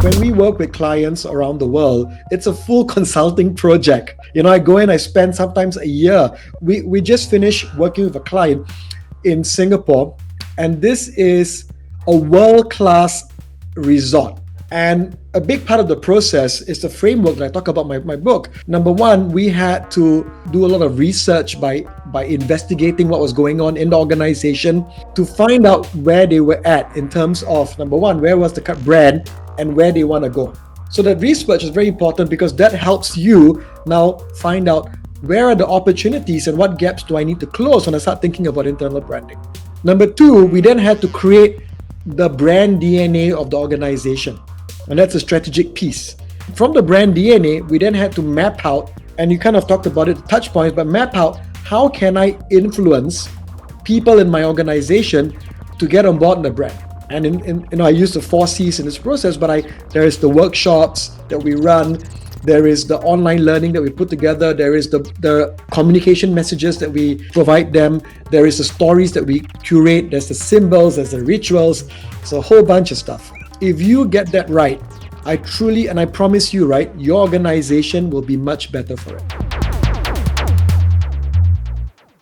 When we work with clients around the world, it's a full consulting project. I go in, I spend sometimes a year. We just finished working with a client in Singapore, and this is a world-class resort. And a big part of the process is the framework that I talk about in my book. Number one, we had to do a lot of research by investigating what was going on in the organization to find out where they were at in terms of, number one, where was the brand and where they want to go. So that research is very important because that helps you now find out where are the opportunities and what gaps do I need to close when I start thinking about internal branding. Number two, we then had to create the brand DNA of the organization. And that's a strategic piece. From the brand DNA, we then had to map out, and you kind of talked about it, touch points, but map out how can I influence people in my organization to get on board in the brand. And I use the 4 C's in this process, but there is the workshops that we run, there is the online learning that we put together, there is the communication messages that we provide them, there is the stories that we curate, there's the symbols, there's the rituals, it's a whole bunch of stuff. If you get that right, I promise you, right, your organization will be much better for it.